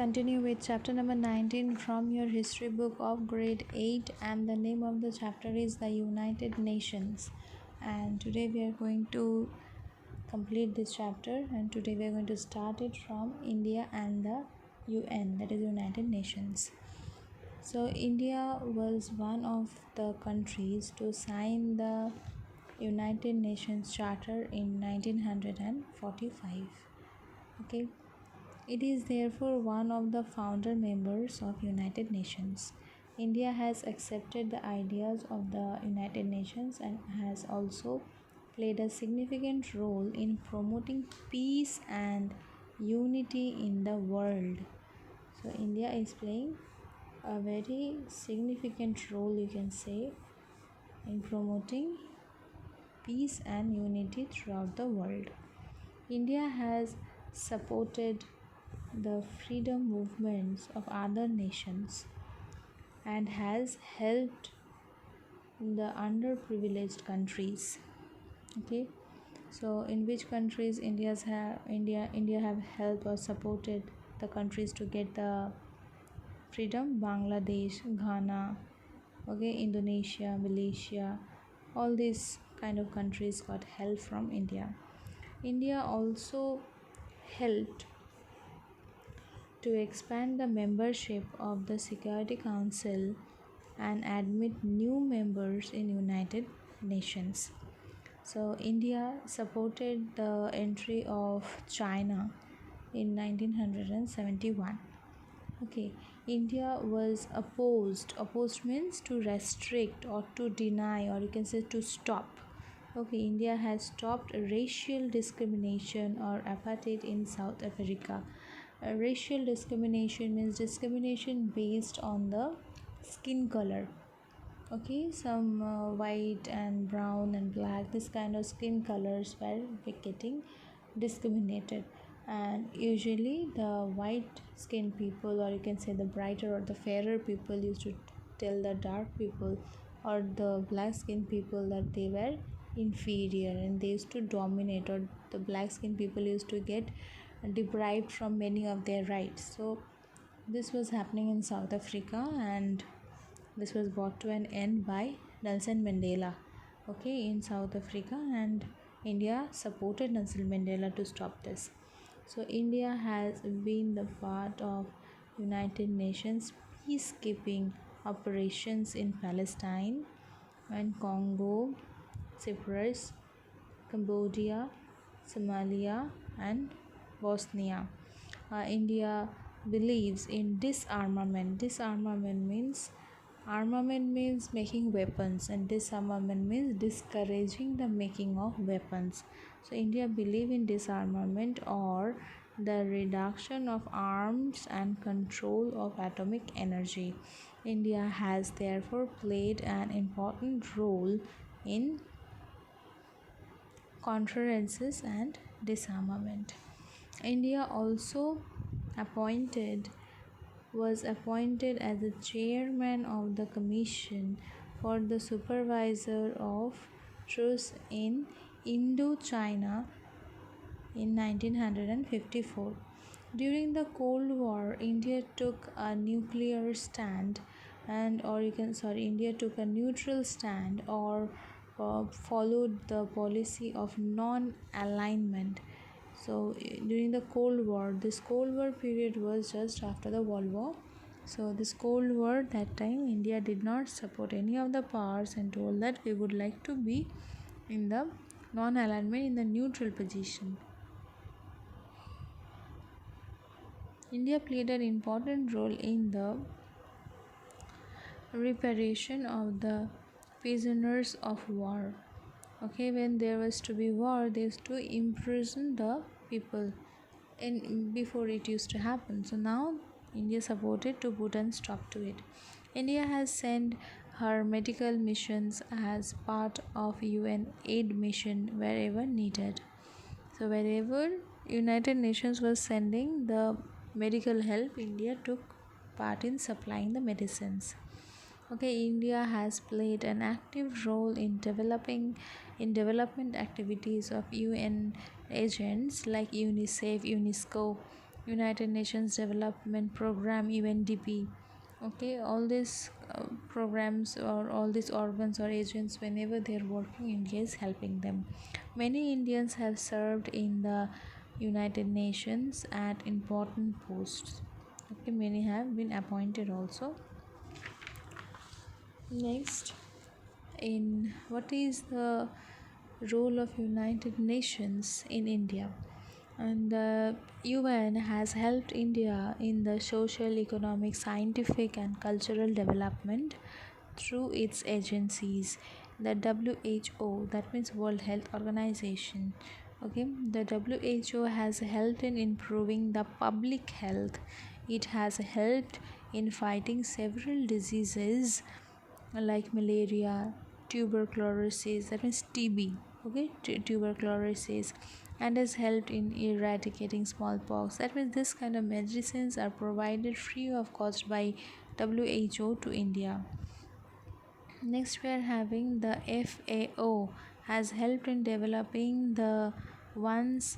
continue with chapter number 19 from your history book of grade 8, and the name of the chapter is the United Nations. And today we are going to complete this chapter, and today we are going to start it from India and the UN, that is United Nations. So India was one of the countries to sign the United Nations Charter in 1945. Okay. It is therefore one of the founder members of United Nations. India has accepted the ideas of the United Nations and has also played a significant role in promoting peace and unity in the world. So India is playing a very significant role, you can say, in promoting peace and unity throughout the world. India has supported the freedom movements of other nations and has helped the underprivileged countries. Okay, so in which countries India have helped or supported the countries to get the freedom? Bangladesh, Ghana, okay, Indonesia, Malaysia, all these kind of countries got help from India. India also helped to expand the membership of the Security Council and admit new members in United Nations. So India supported the entry of China in 1971. Okay, India was opposed. Opposed means to restrict or to deny, or you can say to stop. Okay, India has stopped racial discrimination or apartheid in South Africa. Racial discrimination means discrimination based on the skin color. Okay, some white and brown and black, this kind of skin colors were getting discriminated, and usually the white skin people, or you can say the brighter or the fairer people, used to tell the dark people or the black skin people that they were inferior and they used to dominate, or the black skin people used to get deprived from many of their rights. So this was happening in South Africa, and this was brought to an end by Nelson Mandela, okay, in South Africa, and India supported Nelson Mandela to stop this. So India has been the part of United Nations peacekeeping operations in Palestine and Congo, Cyprus, Cambodia, Somalia, and Bosnia. India believes in disarmament. Armament means making weapons, and disarmament means discouraging the making of weapons. So India believes in disarmament, or the reduction of arms and control of atomic energy. India has therefore played an important role in conferences and disarmament. India also was appointed as the chairman of the Commission for the Supervisor of Truce in Indochina in 1954. During the Cold War, India took a nuclear stand, India took a neutral stand, or followed the policy of non-alignment. So during the Cold War, this Cold War period was just after the World War. So this Cold War, that time India did not support any of the powers and told that we would like to be in the non-alignment, in the neutral position. India played an important role in the reparation of the prisoners of war. Okay, when there was to be war, they used to imprison the people, and before it used to happen. So now India supported to put a stop to it. India has sent her medical missions as part of UN aid mission wherever needed. So wherever United Nations was sending the medical help, India took part in supplying the medicines. Okay, India has played an active role in development activities of UN agents like UNICEF, UNESCO, United Nations Development Program, UNDP. Okay, all these programs or all these organs or agents, whenever they are working, India is helping them. Many Indians have served in the United Nations at important posts. Okay, many have been appointed also. Next, in what is the role of United Nations in India? And the UN has helped India in the social, economic, scientific, and cultural development through its agencies. The WHO, that means World Health Organization. Okay, the WHO has helped in improving the public health. It has helped in fighting several diseases like malaria, tuberculosis, that means TB, okay, tuberculosis, and has helped in eradicating smallpox. That means this kind of medicines are provided free of cost by WHO to India. Next, we are having the FAO has helped in developing the once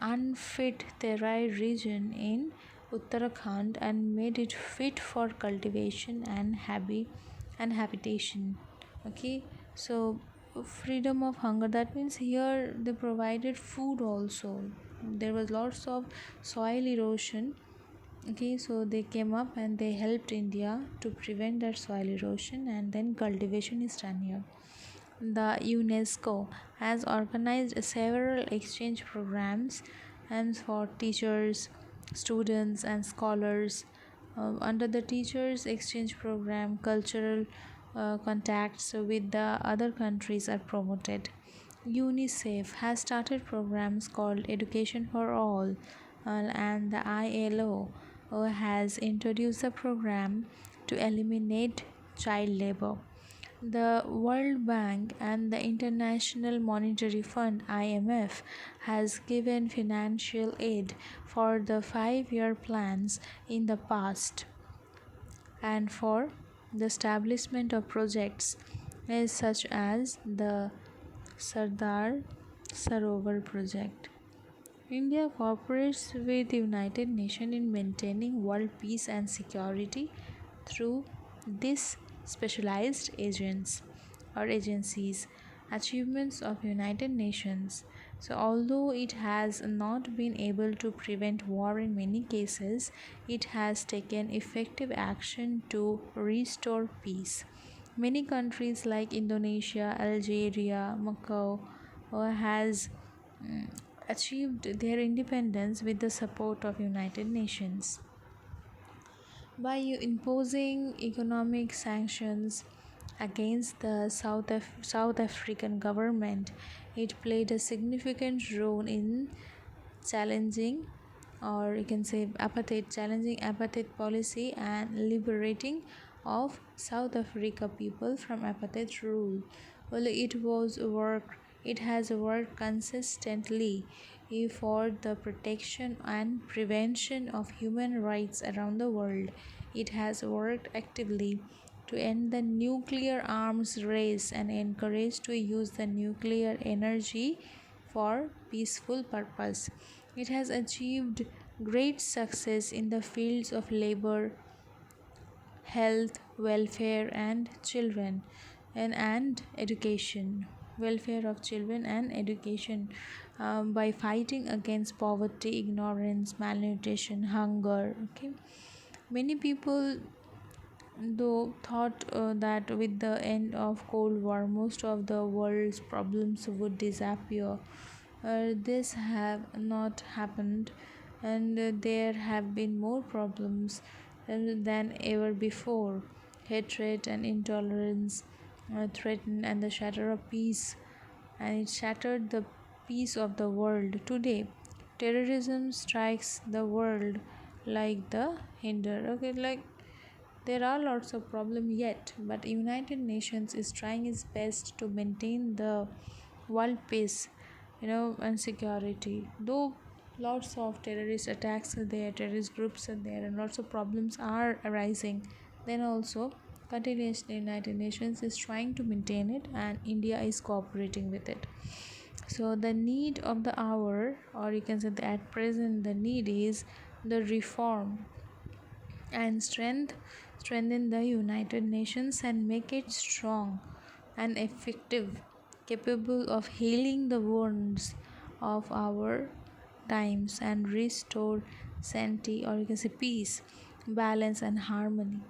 unfit Terai region in Uttarakhand and made it fit for cultivation and habitation. Okay, so freedom of hunger, that means here they provided food also. There was lots of soil erosion. Okay, so they came up and they helped India to prevent that soil erosion, and then cultivation is done here. The UNESCO has organized several exchange programs and for teachers, students, and scholars. Under the teachers exchange program, cultural contacts with the other countries are promoted. UNICEF has started programs called Education for All, and the ILO has introduced a program to eliminate child labor. The World Bank and the International Monetary Fund IMF has given financial aid for the 5-year plans in the past and for the establishment of projects such as the Sardar Sarovar project. India cooperates with the United Nations in maintaining world peace and security through these specialized agents or agencies. Achievements of United Nations. So although it has not been able to prevent war in many cases, it has taken effective action to restore peace. Many countries like Indonesia, Algeria, Macau has achieved their independence with the support of United Nations. By imposing economic sanctions against the South African government, it played a significant role in challenging, or you can say apartheid, challenging apartheid policy and liberating of South Africa people from apartheid rule. Well, it has worked consistently for the protection and prevention of human rights around the world. It has worked actively to end the nuclear arms race and encourage to use the nuclear energy for peaceful purpose. It has achieved great success in the fields of labor, health, welfare, and children, and education. Welfare of children and education by fighting against poverty, ignorance, malnutrition, hunger. Okay, many people though thought that with the end of Cold War, most of the world's problems would disappear. This have not happened, and there have been more problems than ever before. Hatred and intolerance threaten and the shatter of peace, and it shattered the peace of the world. Today, terrorism strikes the world like the hinder. Okay, like there are lots of problems yet, but United Nations is trying its best to maintain the world peace, and security. Though lots of terrorist attacks are there, terrorist groups are there, and lots of problems are arising, then also continuously United Nations is trying to maintain it, and India is cooperating with it. So the need of the hour, or you can say that at present the need is the reform and strengthen the United Nations and make it strong and effective, capable of healing the wounds of our times and restore sanity, or you can say peace, balance and harmony.